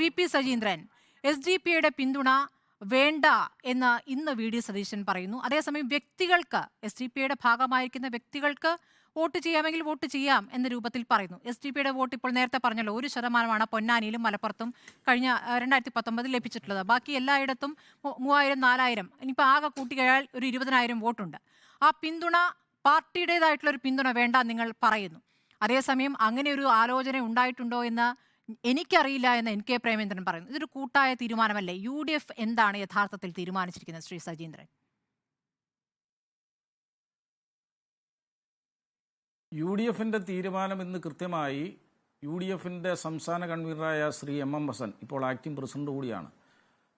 Shri P Sajeendran, SDP-യുടെ പിന്തുണ വേണ്ട എന്ന് ഇന്ന് വി ഡി സതീശൻ പറയുന്നു. അതേസമയം വ്യക്തികൾക്ക്, SDP-യുടെ ഭാഗമായിരിക്കുന്ന വ്യക്തികൾക്ക് വോട്ട് ചെയ്യാമെങ്കിൽ വോട്ട് ചെയ്യാം എന്ന രൂപത്തിൽ പറയുന്നു. SDP-യുടെ വോട്ട് ഇപ്പോൾ നേരത്തെ പറഞ്ഞല്ലോ 1% പൊന്നാനിയിലും മലപ്പുറത്തും കഴിഞ്ഞ 2019 ലഭിച്ചിട്ടുള്ളത്. ബാക്കി എല്ലായിടത്തും 3000, 4000, ഇനിയിപ്പോൾ ആകെ കൂട്ടിക്കഴിഞ്ഞാൽ ഒരു 20,000 വോട്ടുണ്ട്. ആ പിന്തുണ പാർട്ടിയുടേതായിട്ടുള്ള ഒരു പിന്തുണ വേണ്ട നിങ്ങൾ പറയുന്നു. അതേസമയം അങ്ങനെ ഒരു ആലോചന ഉണ്ടായിട്ടുണ്ടോ എന്ന് എനിക്കറിയില്ല എന്ന് NK പ്രേമേന്ദ്രൻ പറയുന്നു. ഇതൊരു കൂട്ടായ തീരുമാനമല്ലേ? UDF എന്താണ് യഥാർത്ഥത്തിൽ തീരുമാനിച്ചിരിക്കുന്നത് ശ്രീ സജീന്ദ്രൻ? UDFന്റെ തീരുമാനം ഇന്ന് കൃത്യമായി UDFന്റെ സംസ്ഥാന കൺവീനറായ ശ്രീ MM ഹസൻ, ഇപ്പോൾ ആക്ടിംഗ് പ്രസിഡന്റ് കൂടിയാണ്,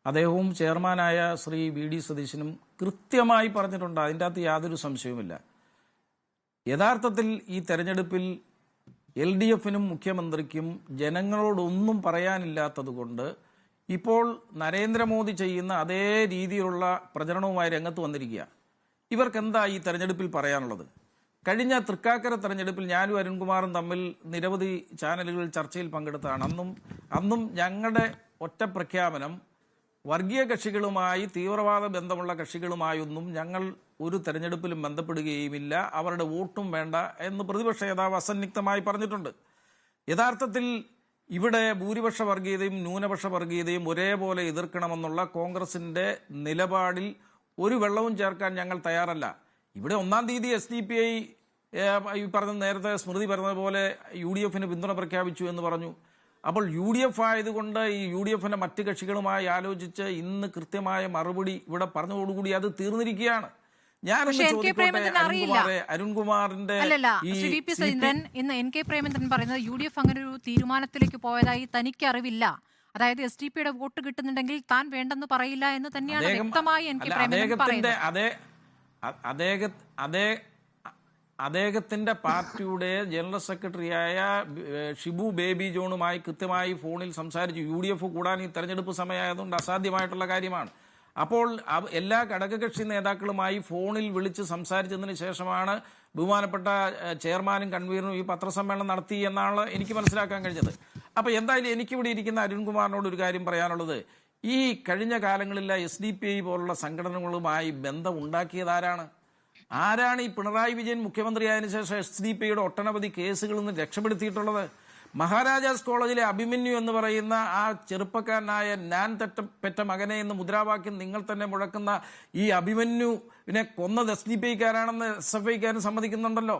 അദ്ദേഹവും ചെയർമാനായ ശ്രീ VD സതീശനും കൃത്യമായി പറഞ്ഞിട്ടുണ്ട്. അതിൻ്റെ അകത്ത് യാതൊരു സംശയവുമില്ല. യഥാർത്ഥത്തിൽ ഈ തെരഞ്ഞെടുപ്പിൽ LDFനും മുഖ്യമന്ത്രിക്കും ജനങ്ങളോടൊന്നും പറയാനില്ലാത്തതുകൊണ്ട് ഇപ്പോൾ നരേന്ദ്രമോദി ചെയ്യുന്ന അതേ രീതിയിലുള്ള പ്രചരണവുമായി രംഗത്ത് വന്നിരിക്കുക. ഇവർക്കെന്താ ഈ തെരഞ്ഞെടുപ്പിൽ പറയാനുള്ളത്? കഴിഞ്ഞ തൃക്കാക്കര തെരഞ്ഞെടുപ്പിൽ ഞാനും അരുൺകുമാറും തമ്മിൽ നിരവധി ചാനലുകളിൽ ചർച്ചയിൽ പങ്കെടുത്തതാണ്. അന്നും ഞങ്ങളുടെ ഒറ്റ പ്രഖ്യാപനം, വർഗീയ കക്ഷികളുമായി, തീവ്രവാദ ബന്ധമുള്ള കക്ഷികളുമായൊന്നും ഞങ്ങൾ ഒരു തെരഞ്ഞെടുപ്പിലും ബന്ധപ്പെടുകയുമില്ല, അവരുടെ വോട്ടും വേണ്ട എന്ന് പ്രതിപക്ഷ നേതാവ് അസന്നിഗ്ധമായി പറഞ്ഞിട്ടുണ്ട്. യഥാർത്ഥത്തിൽ ഇവിടെ ഭൂരിപക്ഷ വർഗീയതയും ന്യൂനപക്ഷ വർഗീയതയും ഒരേപോലെ എതിർക്കണമെന്നുള്ള കോൺഗ്രസിന്റെ നിലപാടിൽ ഒരു വെള്ളവും ചേർക്കാൻ ഞങ്ങൾ തയ്യാറല്ല. ഇവിടെ 1-ാം തീയതി SDP-ഐ ഈ പറഞ്ഞ നേരത്തെ സ്മൃതി പറഞ്ഞതുപോലെ UDFന് പിന്തുണ പ്രഖ്യാപിച്ചു എന്ന് പറഞ്ഞു. അപ്പോൾ UDF ആയതുകൊണ്ട് ഈ UDFന്റെ മറ്റ് കക്ഷികളുമായി ആലോചിച്ച് ഇന്ന് കൃത്യമായ മറുപടി ഇവിടെ പറഞ്ഞതോടുകൂടി അത് തീർന്നിരിക്കുകയാണ്. അരുൺകുമാറിന്റെ ഇന്ന് NK പ്രേമേന്ദ്രൻ പറയുന്നത് UDF അങ്ങനെ ഒരു തീരുമാനത്തിലേക്ക് പോയതായി തനിക്ക് അറിവില്ല. അതായത് SDP-യുടെ വോട്ട് കിട്ടുന്നുണ്ടെങ്കിൽ താൻ വേണ്ടെന്ന് പറയില്ല എന്ന് തന്നെയാണ് വ്യക്തമായി NK പ്രേമേന്ദ്രൻ പറയുന്നത്. അദ്ദേഹത്തിന്റെ പാർട്ടിയുടെ ജനറൽ സെക്രട്ടറിയായ ഷിബു ബേബി ജോണുമായി കൃത്യമായി ഫോണിൽ സംസാരിച്ചു. UDF കൂടാൻ ഈ തെരഞ്ഞെടുപ്പ് സമയമായതുകൊണ്ട് അസാധ്യമായിട്ടുള്ള കാര്യമാണ്. അപ്പോൾ എല്ലാ ഘടകകക്ഷി നേതാക്കളുമായി ഫോണിൽ വിളിച്ച് സംസാരിച്ചതിന് ശേഷമാണ് ബഹുമാനപ്പെട്ട ചെയർമാനും കൺവീനറും ഈ പത്രസമ്മേളനം നടത്തി എന്നാണ് എനിക്ക് മനസ്സിലാക്കാൻ കഴിഞ്ഞത്. അപ്പോൾ എന്തായാലും എനിക്കിവിടെ ഇരിക്കുന്ന അരുൺകുമാറിനോട് ഒരു കാര്യം പറയാനുള്ളത്, ഈ കഴിഞ്ഞ കാലങ്ങളിലെ SDP-ഐ പോലുള്ള സംഘടനകളുമായി ബന്ധം ഉണ്ടാക്കിയത് ആരാണ്? ഈ പിണറായി വിജയൻ മുഖ്യമന്ത്രിയായതിനു ശേഷം SDP-യുടെ ഒട്ടനവധി കേസുകളിൽ നിന്ന് രക്ഷപ്പെടുത്തിയിട്ടുള്ളത്. മഹാരാജാസ് കോളേജിലെ അഭിമന്യു എന്ന് പറയുന്ന ആ ചെറുപ്പക്കാരനായ ഞാൻ പെറ്റ മകനെ എന്ന് മുദ്രാവാക്യം നിങ്ങൾ തന്നെ മുഴക്കുന്ന ഈ അഭിമന്യുവിനെ കൊന്നത് SDP-ക്കാരാണെന്ന് SFI-ക്കാരൻ സമ്മതിക്കുന്നുണ്ടല്ലോ.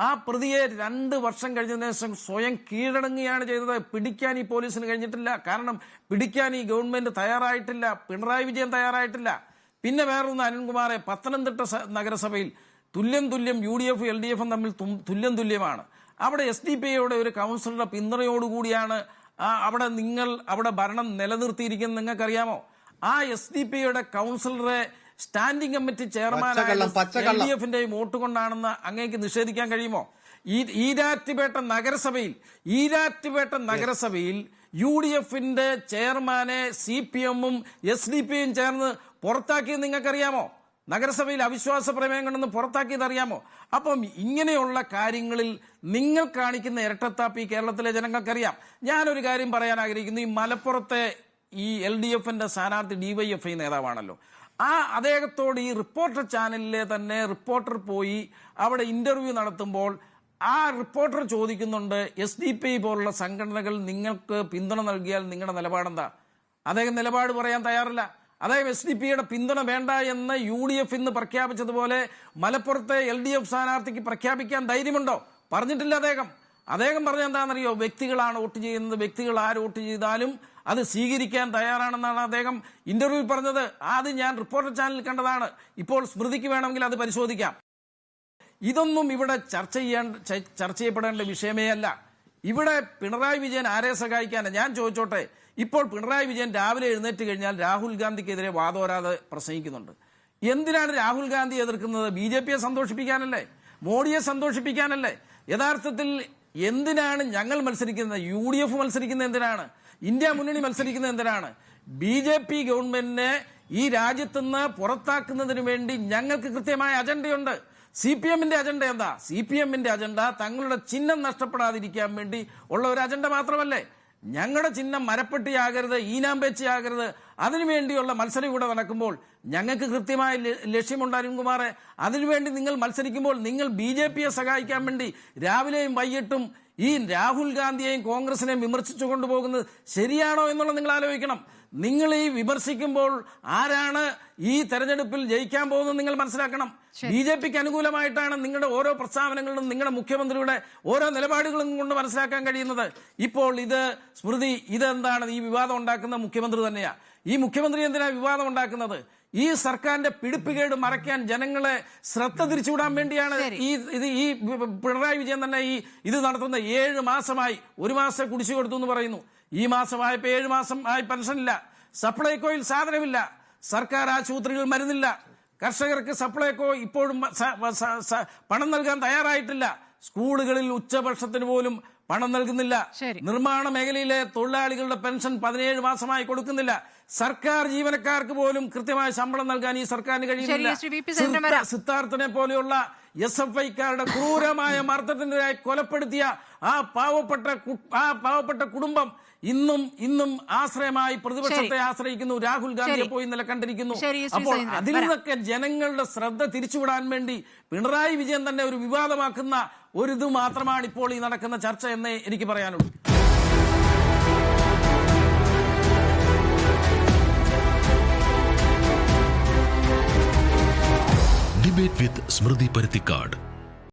ആ പ്രതിയെ 2 വർഷം കഴിഞ്ഞതിന് ശേഷം സ്വയം കീഴടങ്ങുകയാണ് ചെയ്തത്. പിടിക്കാൻ ഈ പോലീസിന് കഴിഞ്ഞിട്ടില്ല. കാരണം പിടിക്കാൻ ഈ ഗവൺമെന്റ് തയ്യാറായിട്ടില്ല, പിണറായി വിജയൻ തയ്യാറായിട്ടില്ല. പിന്നെ വേറൊന്ന്, അരുൺകുമാറെ, പത്തനംതിട്ട നഗരസഭയിൽ തുല്യം UDF LDFും തമ്മിൽ തുല്യമാണ്. അവിടെ SDP-യുടെ ഒരു കൗൺസിലറുടെ പിന്തുണയോടുകൂടിയാണ് അവിടെ ഭരണം നിലനിർത്തിയിരിക്കുന്നത്. നിങ്ങൾക്കറിയാമോ? ആ SDP-യുടെ കൗൺസിലറെ സ്റ്റാൻഡിംഗ് കമ്മിറ്റി ചെയർമാനായ LDFന്റെ വോട്ട് കൊണ്ടാണെന്ന് അങ്ങേക്ക് നിഷേധിക്കാൻ കഴിയുമോ? ഈരാറ്റുപേട്ട നഗരസഭയിൽ UDFന്റെ ചെയർമാനെ CPM-ഉം SDP-യും ചേർന്ന് പുറത്താക്കിയത് നിങ്ങൾക്കറിയാമോ? നഗരസഭയിൽ അവിശ്വാസ പ്രമേയം കൊണ്ടൊന്ന് പുറത്താക്കിയത് അറിയാമോ? അപ്പം ഇങ്ങനെയുള്ള കാര്യങ്ങളിൽ നിങ്ങൾ കാണിക്കുന്ന ഇരട്ടത്താപ്പ് ഈ കേരളത്തിലെ ജനങ്ങൾക്കറിയാം. ഞാനൊരു കാര്യം പറയാൻ ആഗ്രഹിക്കുന്നു. ഈ മലപ്പുറത്തെ ഈ LDFന്റെ സ്ഥാനാർത്ഥി DYFI നേതാവാണല്ലോ. അദ്ദേഹത്തോട് ഈ റിപ്പോർട്ടർ ചാനലിലെ തന്നെ റിപ്പോർട്ടർ പോയി അവിടെ ഇന്റർവ്യൂ നടത്തുമ്പോൾ ആ റിപ്പോർട്ടർ ചോദിക്കുന്നുണ്ട്, SDP പോലുള്ള സംഘടനകൾ നിങ്ങൾക്ക് പിന്തുണ നൽകിയാൽ നിങ്ങളുടെ നിലപാടെന്താ? അദ്ദേഹം നിലപാട് പറയാൻ തയ്യാറില്ല. അദ്ദേഹം SDP-യുടെ പിന്തുണ വേണ്ട എന്ന് UDF ഇന്ന് പ്രഖ്യാപിച്ചതുപോലെ മലപ്പുറത്തെ LDF സ്ഥാനാർത്ഥിക്ക് പ്രഖ്യാപിക്കാൻ ധൈര്യമുണ്ടോ? പറഞ്ഞിട്ടില്ല. അദ്ദേഹം പറഞ്ഞ എന്താണെന്നറിയോ? വ്യക്തികളാണ് വോട്ട് ചെയ്യുന്നത്, വ്യക്തികൾ ആര് വോട്ട് ചെയ്താലും അത് സ്വീകരിക്കാൻ തയ്യാറാണെന്നാണ് അദ്ദേഹം ഇന്റർവ്യൂവിൽ പറഞ്ഞത്. അത് ഞാൻ റിപ്പോർട്ടർ ചാനലിൽ കണ്ടതാണ്. ഇപ്പോൾ സ്മൃതിക്ക് വേണമെങ്കിൽ അത് പരിശോധിക്കാം. ഇതൊന്നും ഇവിടെ ചർച്ച ചെയ്യപ്പെടേണ്ട വിഷയമേ അല്ല. ഇവിടെ പിണറായി വിജയൻ ആരെ സഹായിക്കാനാണ്? ഞാൻ ചോദിച്ചോട്ടെ, ഇപ്പോൾ പിണറായി വിജയൻ രാവിലെ എഴുന്നേറ്റ് കഴിഞ്ഞാൽ രാഹുൽ ഗാന്ധിക്കെതിരെ വാദോരാതെ പ്രസംഗിക്കുന്നുണ്ട്. എന്തിനാണ് രാഹുൽ ഗാന്ധി എതിർക്കുന്നത്? BJP-യെ സന്തോഷിപ്പിക്കാനല്ലേ? മോഡിയെ സന്തോഷിപ്പിക്കാനല്ലേ? യഥാർത്ഥത്തിൽ എന്തിനാണ് ഞങ്ങൾ മത്സരിക്കുന്നത്? UDF മത്സരിക്കുന്നത് എന്തിനാണ്? ഇന്ത്യ മുന്നണി മത്സരിക്കുന്നത് എന്തിനാണ്? BJP ഗവൺമെന്റിനെ ഈ രാജ്യത്തുനിന്ന് പുറത്താക്കുന്നതിന് വേണ്ടി ഞങ്ങൾക്ക് കൃത്യമായ അജണ്ടയുണ്ട്. CPM-ന്റെ അജണ്ട എന്താ? CPM-ന്റെ അജണ്ട തങ്ങളുടെ ചിഹ്നം നഷ്ടപ്പെടാതിരിക്കാൻ വേണ്ടി ഉള്ള ഒരു അജണ്ട മാത്രമല്ലേ? ഞങ്ങളുടെ ചിഹ്നം മരപ്പെട്ടിയാകരുത്, ഈനാമ്പേച്ചിയാകരുത്, അതിനുവേണ്ടിയുള്ള മത്സരം ഇവിടെ നടക്കുമ്പോൾ ഞങ്ങൾക്ക് കൃത്യമായ ലക്ഷ്യമുണ്ട് അരുൺകുമാറെ. അതിനുവേണ്ടി നിങ്ങൾ മത്സരിക്കുമ്പോൾ നിങ്ങൾ BJPയെ സഹായിക്കാൻ വേണ്ടി രാവിലെയും വൈകിട്ടും ഈ രാഹുൽ ഗാന്ധിയെയും കോൺഗ്രസിനെയും വിമർശിച്ചു കൊണ്ടുപോകുന്നത് ശരിയാണോ എന്നുള്ളത് നിങ്ങൾ ആലോചിക്കണം. നിങ്ങൾ ഈ വിമർശിക്കുമ്പോൾ ആരാണ് ഈ തെരഞ്ഞെടുപ്പിൽ ജയിക്കാൻ പോകുന്നത് നിങ്ങൾ മനസ്സിലാക്കണം. BJPക്ക് അനുകൂലമായിട്ടാണ് നിങ്ങളുടെ ഓരോ പ്രസ്താവനകളിലും നിങ്ങളുടെ മുഖ്യമന്ത്രിയുടെ ഓരോ നിലപാടുകളും കൊണ്ട് മനസ്സിലാക്കാൻ കഴിയുന്നത്. ഇപ്പോൾ ഇത് സ്മൃതി, ഇതെന്താണ് ഈ വിവാദം ഉണ്ടാക്കുന്ന മുഖ്യമന്ത്രി തന്നെയാ. ഈ മുഖ്യമന്ത്രി എന്തിനാ വിവാദം ഉണ്ടാക്കുന്നത്? ഈ സർക്കാരിന്റെ പിടിപ്പുകേട് മറയ്ക്കാൻ, ജനങ്ങളെ ശ്രദ്ധ തിരിച്ചുവിടാൻ വേണ്ടിയാണ് ഈ പിണറായി വിജയൻ തന്നെ ഇത് നടത്തുന്നത്. 7 മാസമായി, 1 മാസം കുടിശ്ശിക കൊടുത്തു എന്ന് പറയുന്നു. ഈ മാസമായപ്പോൾ 7 മാസം ആയി പെൻഷനില്ല, സപ്ലൈകോയിൽ സാധനമില്ല, സർക്കാർ ആശുപത്രികൾ മരുന്നില്ല, കർഷകർക്ക് സപ്ലൈകോ ഇപ്പോഴും പണം നൽകാൻ തയ്യാറായിട്ടില്ല, സ്കൂളുകളിൽ ഉച്ചഭക്ഷണത്തിന് പോലും പണം നൽകുന്നില്ല, നിർമ്മാണ മേഖലയിലെ തൊഴിലാളികളുടെ പെൻഷൻ 17 മാസമായി കൊടുക്കുന്നില്ല, സർക്കാർ ജീവനക്കാർക്ക് പോലും കൃത്യമായ ശമ്പളം നൽകാൻ ഈ സർക്കാരിന് കഴിയുന്നില്ല. സിദ്ധാർത്ഥനെ പോലെയുള്ള SFIക്കാരുടെ ക്രൂരമായ മർദ്ദത്തിനെതിരായി കൊലപ്പെടുത്തിയ ആ പാവപ്പെട്ട കുടുംബം ഇന്നും ആശ്രയമായി പ്രതിപക്ഷത്തെ ആശ്രയിക്കുന്നു. രാഹുൽ ഗാന്ധിയെ പോയി ഇന്നലെ കണ്ടിരിക്കുന്നു. അപ്പോൾ അതിൽ നിന്നൊക്കെ ജനങ്ങളുടെ ശ്രദ്ധ തിരിച്ചുവിടാൻ വേണ്ടി പിണറായി വിജയൻ തന്നെ ഒരു വിവാദമാക്കുന്ന ഒരിത് മാത്രമാണ് ഇപ്പോൾ ഈ നടക്കുന്ന ചർച്ച എന്നേ എനിക്ക് പറയാനുള്ളൂ. ഡിബേറ്റ് വിത്ത് സ്മൃതി പരുത്തിക്കാട്.